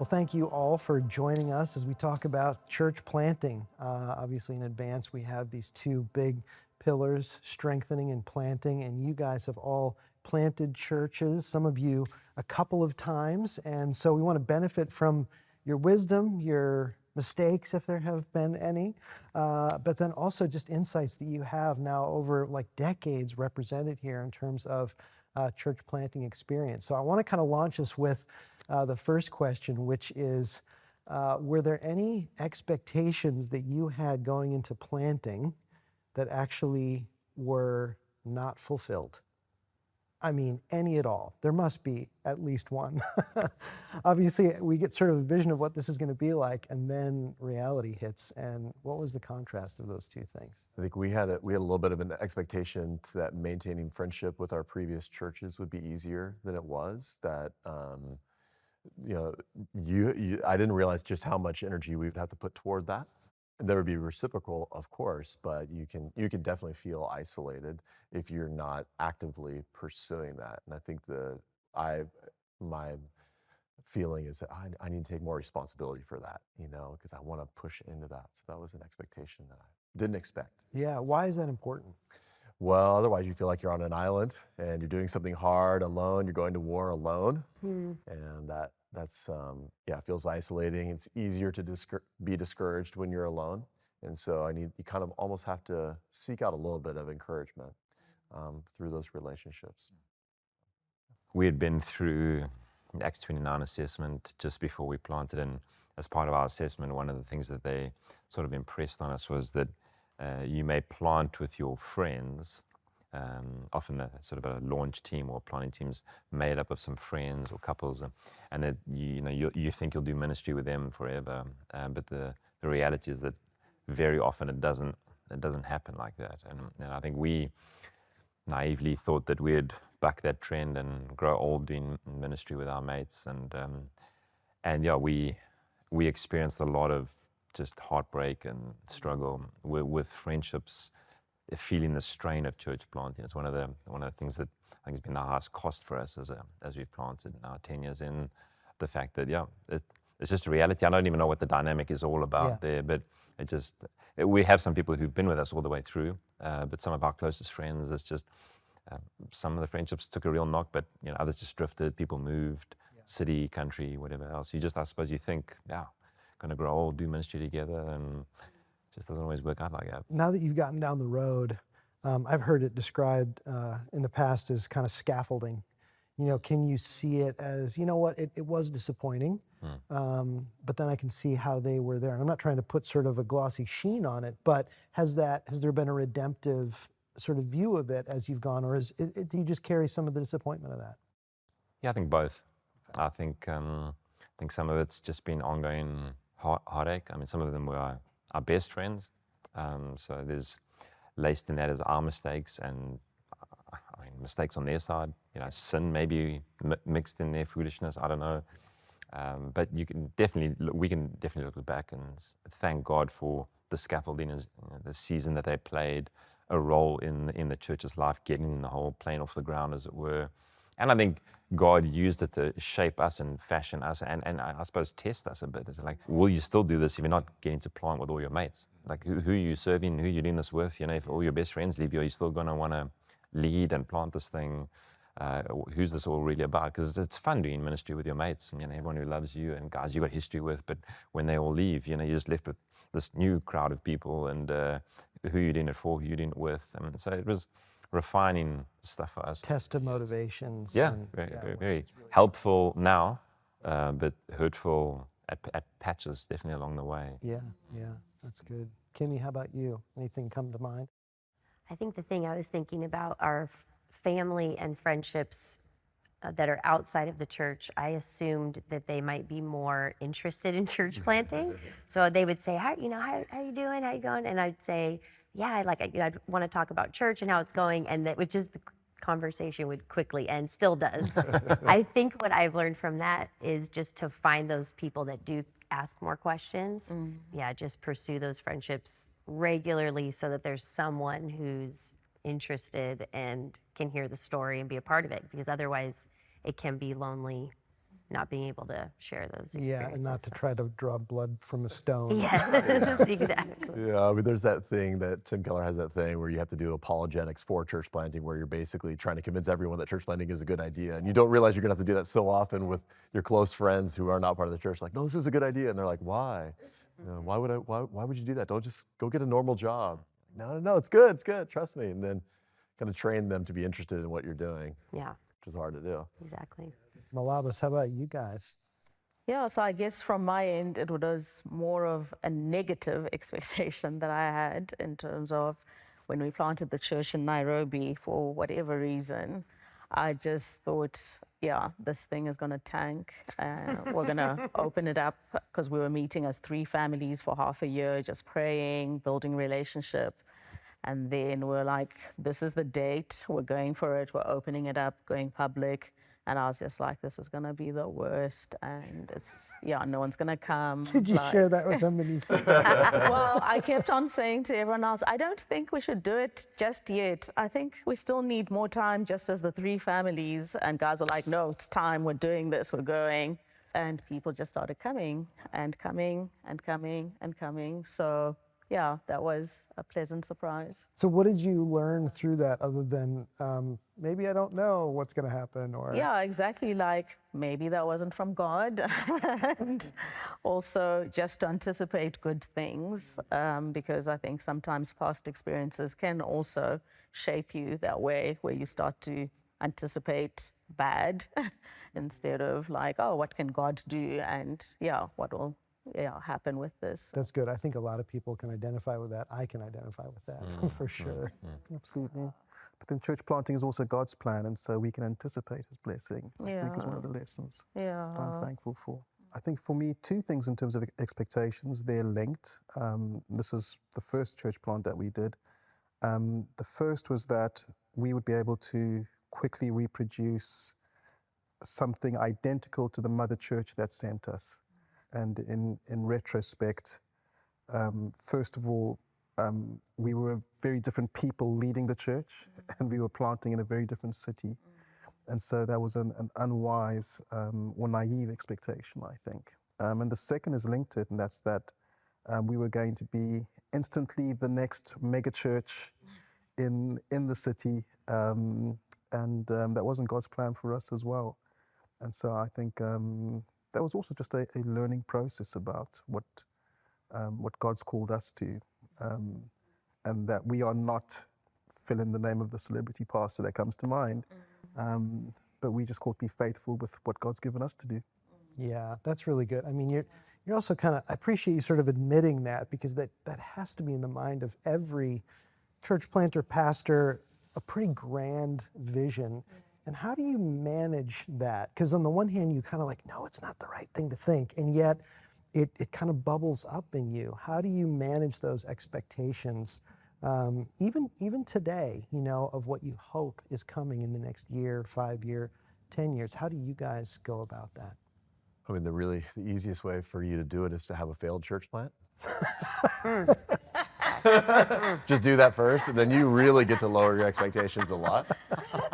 Well, thank you all for joining us as we talk about church planting. Obviously, in advance, we have these two big pillars, strengthening and planting, and you guys have all planted churches, some of you a couple of times, and so we want to benefit from your wisdom, your mistakes, if there have been any, but then also just insights that you have now over like decades represented here in terms of church planting experience. So I want to kind of launch us with the first question, which is, were there any expectations that you had going into planting that actually were not fulfilled? I mean, any at all. There must be at least one. Obviously, we get sort of a vision of what this is going to be like, and then reality hits. And what was the contrast of those two things? I think we had a little bit of an expectation that maintaining friendship with our previous churches would be easier than it was. That I didn't realize just how much energy we would have to put toward that. There would be reciprocal, of course, but you can definitely feel isolated if you're not actively pursuing that. And I think my feeling is that I need to take more responsibility for that, because I want to push into that. So that was an expectation that I didn't expect. Yeah, why is that important? Well, otherwise you feel like you're on an island and you're doing something hard alone. You're going to war alone, and that's it feels isolating. It's easier to be discouraged when you're alone, and so you kind of almost have to seek out a little bit of encouragement through those relationships. We had been through the Acts 29 assessment just before we planted, and as part of our assessment, one of the things that they sort of impressed on us was that you may plant with your friends, often a sort of a launch team or planting teams made up of some friends or couples, and that you think you'll do ministry with them forever, but the reality is that very often it doesn't happen like that, and I think we naively thought that we'd buck that trend and grow old doing ministry with our mates, and we experienced a lot of just heartbreak and struggle with friendships, feeling the strain of church planting. It's one of the things that I think has been the highest cost for us as we've planted now 10 years in. The fact that it's just a reality. I don't even know what the dynamic is all about there, but we have some people who've been with us all the way through, but some of our closest friends, it's just some of the friendships took a real knock, but others just drifted. People moved, city, country, whatever else. I suppose you think, going to grow old, do ministry together, and it just doesn't always work out like that. Now that you've gotten down the road, I've heard it described in the past as kind of scaffolding. Can you see it as, it was disappointing, but then I can see how they were there. And I'm not trying to put sort of a glossy sheen on it, but has there been a redemptive sort of view of it as you've gone, or do you just carry some of the disappointment of that? Yeah, I think both. I think some of it's just been ongoing heartache. I mean, some of them were our best friends, so there's laced in that as our mistakes and mistakes on their side. Sin maybe mixed in their foolishness. I don't know, but we can definitely look back and thank God for the scaffolding, the season that they played a role in the church's life, getting the whole plane off the ground, as it were. And I think God used it to shape us and fashion us, and I suppose test us a bit. It's like, will you still do this if you're not getting to plant with all your mates? Like, who are you serving? Who are you doing this with? If all your best friends leave you, are you still going to want to lead and plant this thing? Who's this all really about? Because it's fun doing ministry with your mates, and everyone who loves you and guys you got history with. But when they all leave, you're just left with this new crowd of people, and who you're doing it for, who you're doing it with. So it was refining stuff for us. Test of motivations. Yeah, very helpful now, but hurtful at patches, definitely along the way. Yeah, that's good. Kimmy, how about you? Anything come to mind? I think the thing I was thinking about are family and friendships that are outside of the church. I assumed that they might be more interested in church planting. So they would say, how you doing? How you going? And I'd say, I'd want to talk about church and how it's going, and that the conversation would quickly end, still does. I think what I've learned from that is just to find those people that do ask more questions. Just pursue those friendships regularly so that there's someone who's interested and can hear the story and be a part of it, because otherwise it can be lonely not being able to share those experiences. Yeah, and not to try to draw blood from a stone. Yes, exactly. Yeah, I mean, there's that thing that Tim Keller has, that thing where you have to do apologetics for church planting, where you're basically trying to convince everyone that church planting is a good idea. And you don't realize you're going to have to do that so often with your close friends who are not part of the church. Like, no, this is a good idea. And they're like, why? Why would you do that? Don't just go get a normal job. No, it's good, trust me. And then kind of train them to be interested in what you're doing, Yeah, which is hard to do. exactly. Malabas, how about you guys? Yeah, so I guess from my end, it was more of a negative expectation that I had in terms of when we planted the church in Nairobi, for whatever reason. I just thought, yeah, this thing is going to tank. We're going to open it up, because we were meeting as 3 families for half a year, just praying, building relationship. And then we're like, this is the date, we're going for it, we're opening it up, going public. And I was just like, this is going to be the worst. And it's, yeah, no one's going to come. Did you share that with them? And he said, Well, I kept on saying to everyone else, I don't think we should do it just yet. I think we still need more time, just as the 3 families. And guys were like, no, it's time, we're doing this, we're going. And people just started coming and coming and coming and coming. So yeah, that was a pleasant surprise. so what did you learn through that other than maybe I don't know what's going to happen? Or Yeah, exactly. Like, maybe that wasn't from God. And also just to anticipate good things, because I think sometimes past experiences can also shape you that way, where you start to anticipate bad instead of like, oh, what can God do? And yeah, what will happen with this? That's good. I think a lot of people can identify with that. I can identify with that for sure. Absolutely. But then church planting is also God's plan, and so we can anticipate his blessing. I think is one of the lessons Yeah. I'm thankful for. I think for me, 2 things in terms of expectations, they're linked. This is the first church plant that we did. The first was that we would be able to quickly reproduce something identical to the mother church that sent us. And in retrospect, first of all, we were very different people leading the church, and we were planting in a very different city. And so that was an unwise or naive expectation, I think. And the second is linked to it, and that's that we were going to be instantly the next mega church in the city. And that wasn't God's plan for us as well. And so I think that was also just a learning process about what God's called us to, and that we are not, fill in the name of the celebrity pastor that comes to mind, but we just called to be faithful with what God's given us to do. Yeah, that's really good. I mean, you're also kind of, I appreciate you sort of admitting that, because that has to be in the mind of every church planter, pastor, a pretty grand vision. And how do you manage that? Because on the one hand, you kind of like, no, it's not the right thing to think. And yet it kind of bubbles up in you. How do you manage those expectations, even today, of what you hope is coming in the next year, 5 year, 10 years? How do you guys go about that? I mean, the easiest way for you to do it is to have a failed church plant. Just do that first, and then you really get to lower your expectations a lot.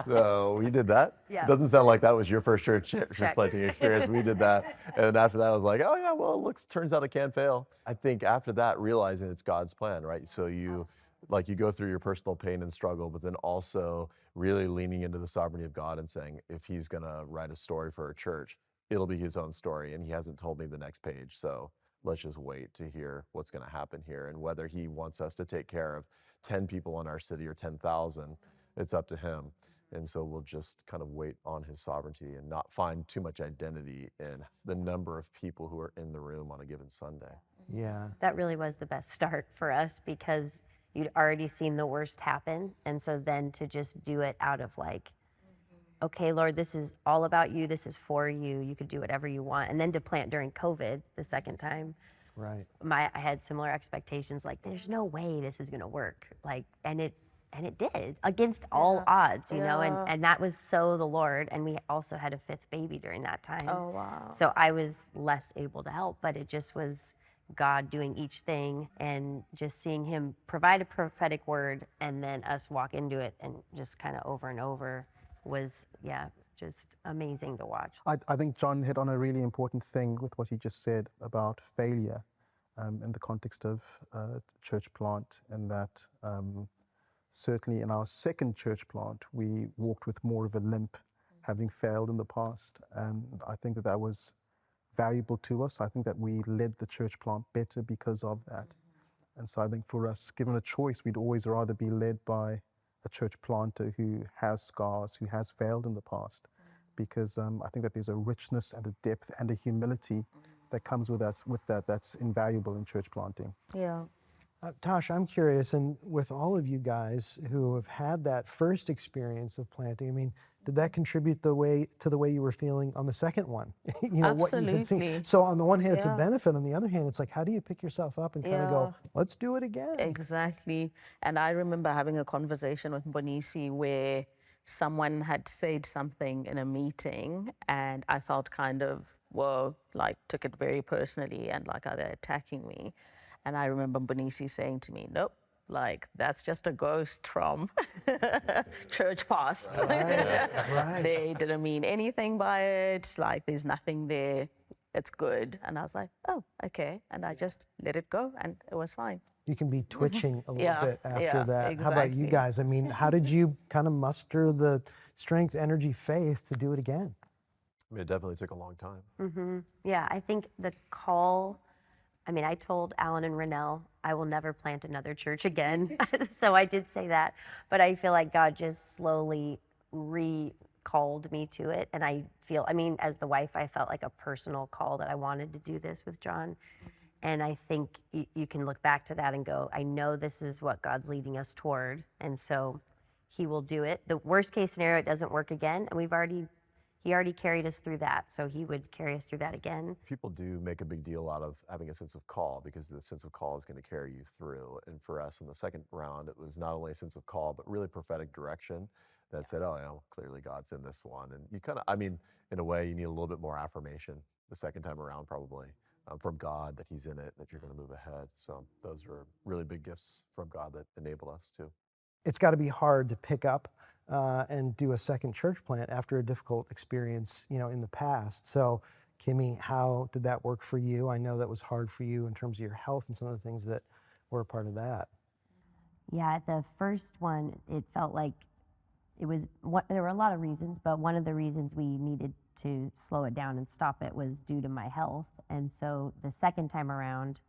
So we did that. Yeah. It doesn't sound like that was your first church planting experience. We did that, and then after that, I was like, oh yeah, well, turns out it can fail. I think after that, realizing it's God's plan, right? So you go through your personal pain and struggle, but then also really leaning into the sovereignty of God and saying, if He's gonna write a story for a church, it'll be His own story, and He hasn't told me the next page. So let's just wait to hear what's going to happen here, and whether He wants us to take care of 10 people in our city or 10,000, it's up to Him. And so we'll just kind of wait on His sovereignty and not find too much identity in the number of people who are in the room on a given Sunday. Yeah. That really was the best start for us, because you'd already seen the worst happen. And so then to just do it out of like, okay, Lord, this is all about you. This is for you. You could do whatever you want. And then to plant during COVID the second time, Right. I had similar expectations. Like, there's no way this is going to work. Like, and it did, against all odds, and that was so the Lord. And we also had a 5th baby during that time. Oh, wow. So I was less able to help, but it just was God doing each thing and just seeing Him provide a prophetic word and then us walk into it, and just kind of over and over was, just amazing to watch. I think John hit on a really important thing with what he just said about failure in the context of church plant, and that certainly in our second church plant, we walked with more of a limp, having failed in the past. And I think that that was valuable to us. I think that we led the church plant better because of that. And so I think for us, given a choice, we'd always rather be led by a church planter who has scars, who has failed in the past, because I think that there's a richness and a depth and a humility that comes with us, with that, that's invaluable in church planting. Yeah. Tosh, I'm curious, and with all of you guys who have had that first experience of planting, I mean, did that contribute to the way you were feeling on the second one? You know, what you had seen. Absolutely. So on the one hand, it's a Yeah. benefit. On the other hand, it's like, how do you pick yourself up and kind of go, let's do it again? Exactly. And I remember having a conversation with Bonisi where someone had said something in a meeting, and I felt kind of, whoa, like took it very personally, and like, are they attacking me? And I remember Bonisi saying to me, nope, like that's just a ghost from church past. Right. They didn't mean anything by it. Like there's nothing there. It's good. And I was like, oh, okay. And I just let it go, and it was fine. You can be twitching a little Yeah, bit after yeah, that. How about you exactly. guys? I mean, how did you kind of muster the strength, energy, faith to do it again? I mean, it definitely took a long time. Yeah, I think the call, I mean, I told Alan and Rennell, I will never plant another church again. So I did say that, but I feel like God just slowly recalled me to it. And I feel, I mean, as the wife, I felt like a personal call that I wanted to do this with John. And I think you can look back to that and go, I know this is what God's leading us toward. And so he will do it. The worst case scenario, it doesn't work again. And he already carried us through that. So he would carry us through that again. People do make a big deal out of having a sense of call, because the sense of call is going to carry you through. And for us in the second round, it was not only a sense of call, but really prophetic direction that said, oh, you know, clearly God's in this one. And you kind of, I mean, in a way, you need a little bit more affirmation the second time around, probably. From God that he's in it, that you're going to move ahead. So those were really big gifts from God that enabled us to. It's got to be hard to pick up and do a second church plant after a difficult experience, you know, in the past. So, Kimmy, how did that work for you? I know that was hard for you in terms of your health and some of the things that were a part of that. Yeah, the first one, it felt like it was, there were a lot of reasons, but one of the reasons we needed to slow it down and stop it was due to my health. And so the second time around,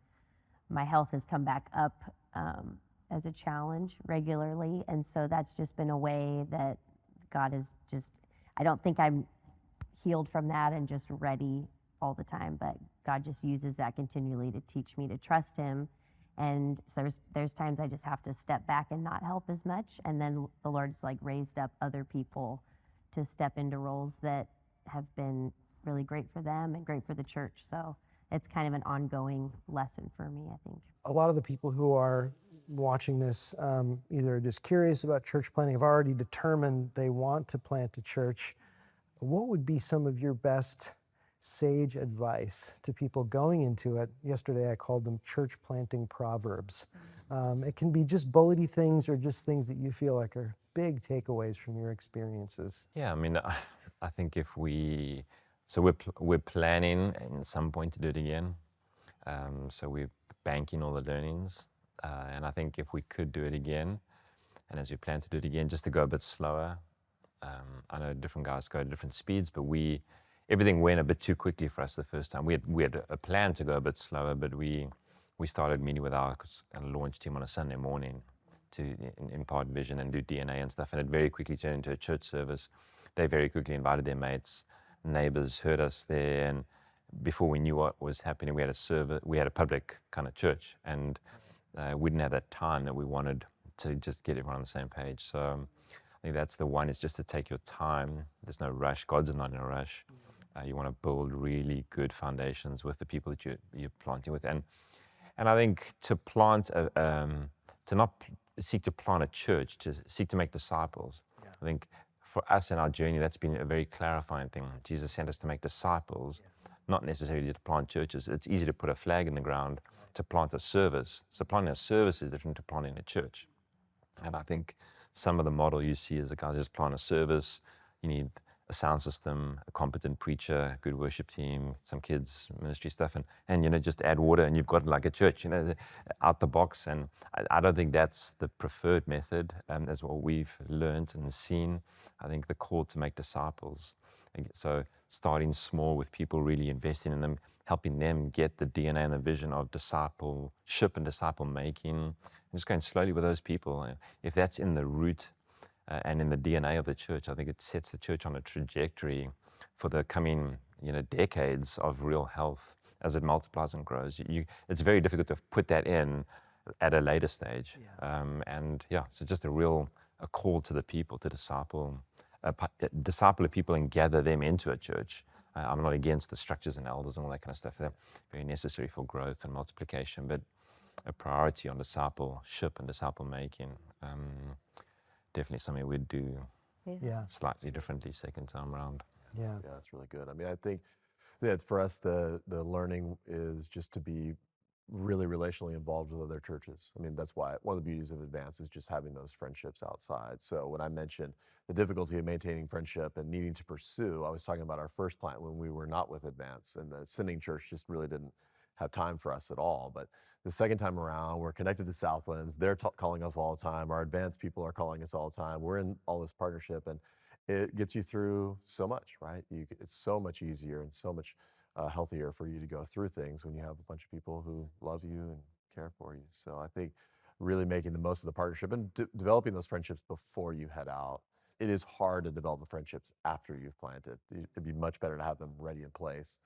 my health has come back up as a challenge regularly. And so that's just been a way that God has just, I don't think I'm healed from that and just ready all the time, but God just uses that continually to teach me to trust him. And so there's times I just have to step back and not help as much. And then the Lord's like raised up other people to step into roles that have been really great for them and great for the church. So it's kind of an ongoing lesson for me, I think. A lot of the people who are watching this either just curious about church planting, have already determined they want to plant a church. What would be some of your best sage advice to people going into it? Yesterday I called them church planting proverbs. It can be just bullety things or just things that you feel like are big takeaways from your experiences. Yeah, I mean, I think if we're planning at some point to do it again. So we're banking all the learnings. And I think if we could do it again, and as we plan to do it again, just to go a bit slower. I know different guys go at different speeds, but everything went a bit too quickly for us the first time. We had a plan to go a bit slower, but we started meeting with our launch team on a Sunday morning to impart vision and do DNA and stuff, and it very quickly turned into a church service. They very quickly invited their mates, neighbors heard us there, and before we knew what was happening, we had a public kind of church, and we didn't have that time that we wanted to just get everyone on the same page. So I think that's the one, is just to take your time. There's no rush. God's not in a rush. You want to build really good foundations with the people that you're planting with. And I think to plant, to not seek to plant a church, to seek to make disciples. Yeah. I think for us in our journey, that's been a very clarifying thing. Jesus sent us to make disciples, not necessarily to plant churches. It's easy to put a flag in the ground, to plant a service. So planting a service is different to planting a church. And I think some of the model you see is the guys just plant a service. You need a sound system, a competent preacher, a good worship team, some kids ministry stuff, and you know, just add water and you've got like a church, you know, out the box. And I don't think that's the preferred method, as what we've learned and seen. I think the call to make disciples, so starting small with people, really investing in them, helping them get the DNA and the vision of discipleship and disciple making, and just going slowly with those people. If that's in the root and in the DNA of the church, I think it sets the church on a trajectory for the coming, you know, decades of real health as it multiplies and grows. It's very difficult to put that in at a later stage. Yeah. And yeah, so just a call to the people to disciple the people and gather them into a church. I'm not against the structures and elders and all that kind of stuff. They're very necessary for growth and multiplication, but a priority on discipleship and disciple making. Definitely something we'd do Yeah. slightly differently second time around. Yeah. Yeah, that's really good. I mean, I think that for us, the learning is just to be really relationally involved with other churches. I mean, that's why one of the beauties of Advance is just having those friendships outside. So when I mentioned the difficulty of maintaining friendship and needing to pursue, I was talking about our first plant when we were not with Advance, and the sending church just really didn't have time for us at all. But the second time around, we're connected to Southlands. They're calling us all the time. Our Advanced people are calling us all the time. We're in all this partnership, and it gets you through so much, right? It's so much easier and so much healthier for you to go through things when you have a bunch of people who love you and care for you. So I think really making the most of the partnership and developing those friendships before you head out. It is hard to develop the friendships after you've planted. It'd be much better to have them ready in place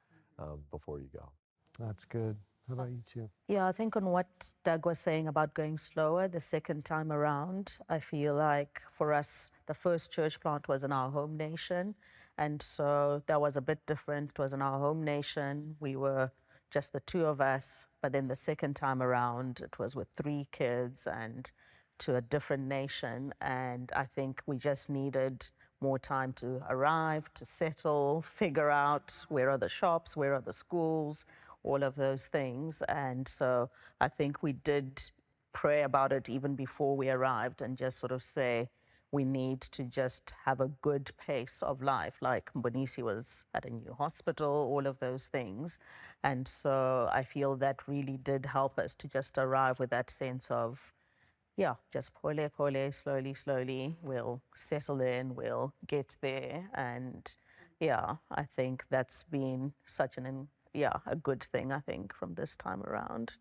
before you go. That's good. How about you two? Yeah, I think on what Doug was saying about going slower the second time around, I feel like for us, the first church plant was in our home nation. And so that was a bit different. It was in our home nation. We were just the two of us. But then the second time around, it was with 3 kids and to a different nation. And I think we just needed more time to arrive, to settle, figure out where are the shops, where are the schools, all of those things. And so I think we did pray about it even before we arrived and just sort of say, we need to just have a good pace of life. Like Mbonisi was at a new hospital, all of those things. And so I feel that really did help us to just arrive with that sense of, yeah, just pole, slowly, slowly, we'll settle in, we'll get there. And yeah, I think that's been such a good thing, I think, from this time around.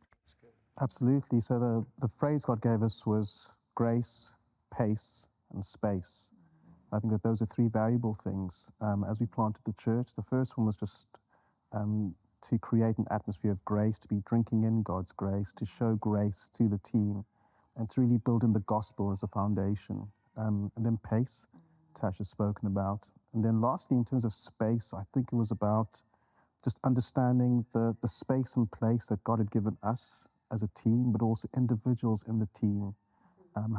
Absolutely. So the phrase God gave us was grace, pace, and space. I think that those are 3 valuable things. As we planted the church, the first one was just to create an atmosphere of grace, to be drinking in God's grace, to show grace to the team, and to really build in the gospel as a foundation. And then pace, Tash has spoken about. And then lastly, in terms of space, I think it was about just understanding the space and place that God had given us as a team, but also individuals in the team,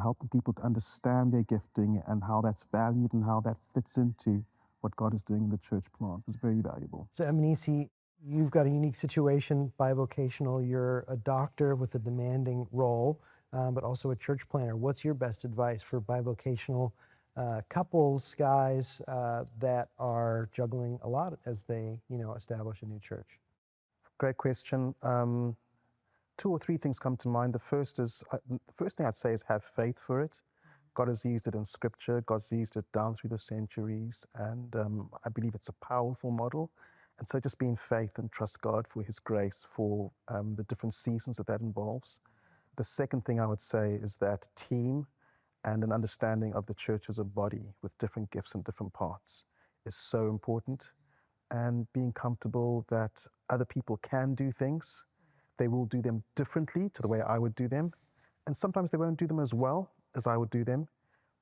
helping people to understand their gifting and how that's valued and how that fits into what God is doing in the church plant. It was very valuable. So, Emanisi, you've got a unique situation, bivocational. You're a doctor with a demanding role, but also a church planner. What's your best advice for bivocational couples, guys that are juggling a lot as they, establish a new church? Great question. 2 or 3 things come to mind. The first thing I'd say is have faith for it. God has used it in Scripture. God's used it down through the centuries, and I believe it's a powerful model. And so just be in faith and trust God for His grace for the different seasons that involves. The second thing I would say is that team and an understanding of the church as a body with different gifts and different parts is so important. And being comfortable that other people can do things. They will do them differently to the way I would do them. And sometimes they won't do them as well as I would do them.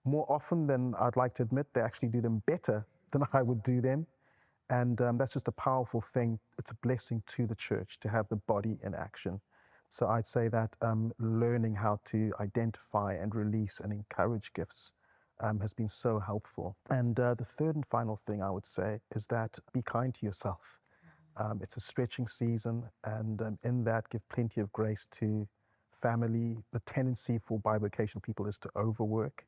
More often than I'd like to admit, they actually do them better than I would do them. And that's just a powerful thing. It's a blessing to the church to have the body in action. So I'd say that learning how to identify and release and encourage gifts has been so helpful. And the third and final thing I would say is that be kind to yourself. It's a stretching season, and in that, give plenty of grace to family. The tendency for bivocational people is to overwork,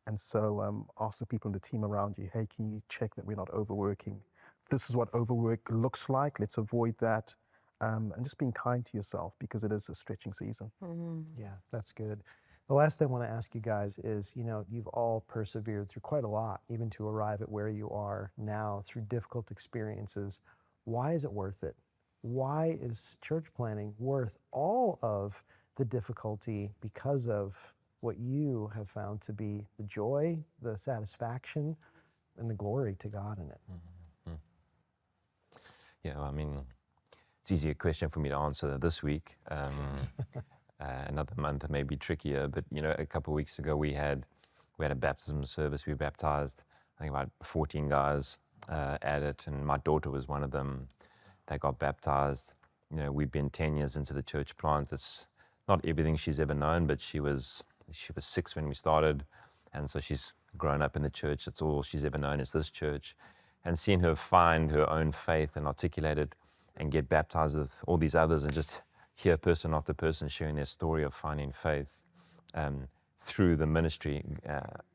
And so asking people in the team around you, hey, can you check that we're not overworking? This is what overwork looks like. Let's avoid that. And just being kind to yourself, because it is a stretching season. Yeah, that's good. The last thing I want to ask you guys is, you've all persevered through quite a lot, even to arrive at where you are now through difficult experiences. Why is it worth it? Why is church planting worth all of the difficulty because of what you have found to be the joy, the satisfaction, and the glory to God in it? Yeah, I mean, it's easier question for me to answer this week. Another month may be trickier, but a couple of weeks ago we had a baptism service. We baptized, I think, about 14 guys at it, and my daughter was one of them. They got baptized. We've been 10 years into the church plant. It's not everything she's ever known, but she was 6 when we started, and so she's grown up in the church. That's all she's ever known is this church. And seeing her find her own faith and articulate it and get baptized with all these others, and just hear person after person sharing their story of finding faith through the ministry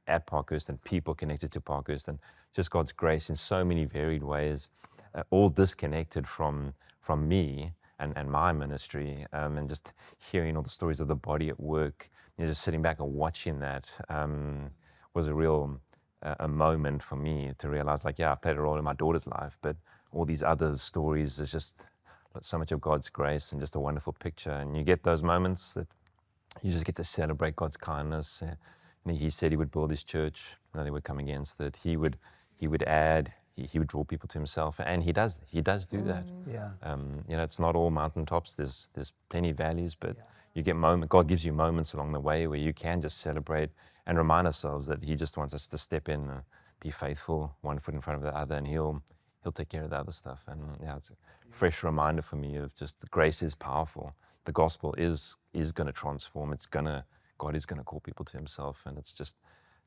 at Parkhurst, and people connected to Parkhurst, and just God's grace in so many varied ways, all disconnected from me and my ministry, and just hearing all the stories of the body at work, just sitting back and watching that was a real a moment for me to realize, like, yeah, I played a role in my daughter's life, but all these other stories, there's just so much of God's grace and just a wonderful picture. And you get those moments that you just get to celebrate God's kindness. He said he would build his church, and they would come against it. He would add, he would draw people to himself, and he does do that. Yeah. It's not all mountaintops. There's plenty of valleys, but you get God gives you moments along the way where you can just celebrate and remind ourselves that he just wants us to step in and be faithful, one foot in front of the other, and he'll take care of the other stuff. And it's a fresh reminder for me of just the grace is powerful. The gospel is going to transform. God is going to call people to himself, and it's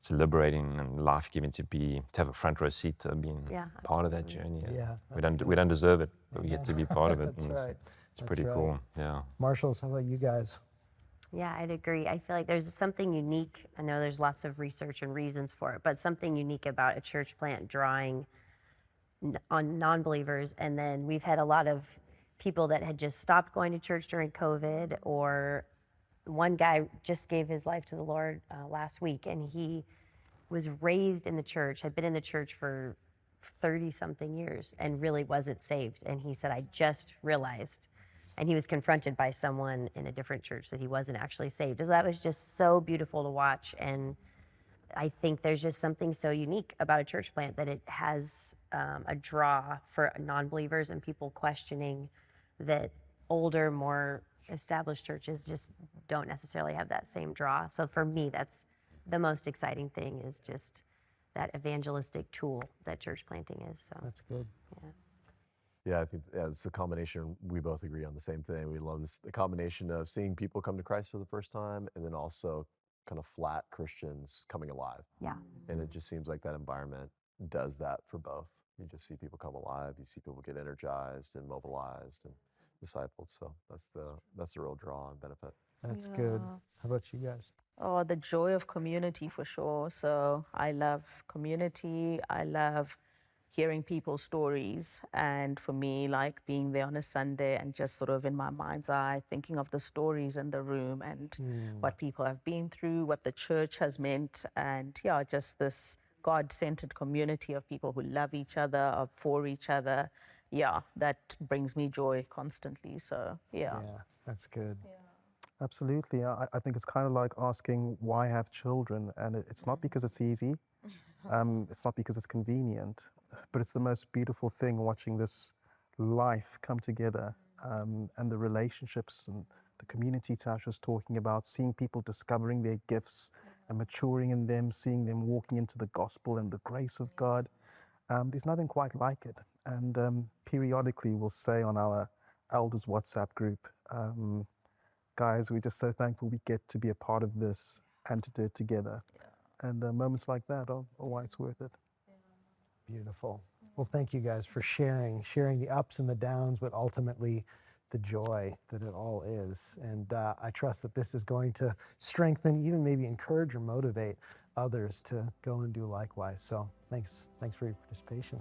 liberating and life-giving to have a front row seat to being part of that journey. Yeah, we don't deserve it, but we get to be part of it. That's right. It's pretty cool. Yeah. Marshalls, how about you guys? Yeah, I'd agree. I feel like there's something unique. I know there's lots of research and reasons for it, but something unique about a church plant drawing on non-believers. And then we've had a lot of people that had just stopped going to church during COVID, or one guy just gave his life to the Lord last week, and he was raised in the church, had been in the church for 30-something years and really wasn't saved. And he said, I just realized. And he was confronted by someone in a different church that he wasn't actually saved. So that was just so beautiful to watch. And I think there's just something so unique about a church plant that it has a draw for non-believers and people questioning that older, more established churches just don't necessarily have that same draw. So for me, that's the most exciting thing, is just that evangelistic tool that church planting is. So That's good. yeah. Yeah, I think it's a combination. We both agree on the same thing. We love the combination of seeing people come to Christ for the first time, and then also kind of flat Christians coming alive. Yeah. And it just seems like that environment does that for both. You just see people come alive. You see people get energized and mobilized and discipled. So that's the real draw and benefit. That's good. How about you guys? Oh, the joy of community for sure. So I love community. I love hearing people's stories. And for me, like being there on a Sunday and just sort of in my mind's eye, thinking of the stories in the room and what people have been through, what the church has meant. And yeah, just this God-centered community of people who love each other, are for each other. Yeah, that brings me joy constantly. So yeah. Yeah, that's good. Absolutely. I think it's kind of like asking why have children, and it's not because it's easy. It's not because it's convenient, but it's the most beautiful thing watching this life come together, and the relationships and the community Tash was talking about, seeing people discovering their gifts and maturing in them, seeing them walking into the gospel and the grace of God. There's nothing quite like it. And periodically we'll say on our elders WhatsApp group, guys, we're just so thankful we get to be a part of this and to do it together. And moments like that are why it's worth it. Beautiful. Well, thank you guys for sharing the ups and the downs, but ultimately the joy that it all is. And I trust that this is going to strengthen, even maybe encourage or motivate others to go and do likewise. So thanks for your participation.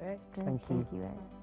Right. Thank you. Thank you, Ed.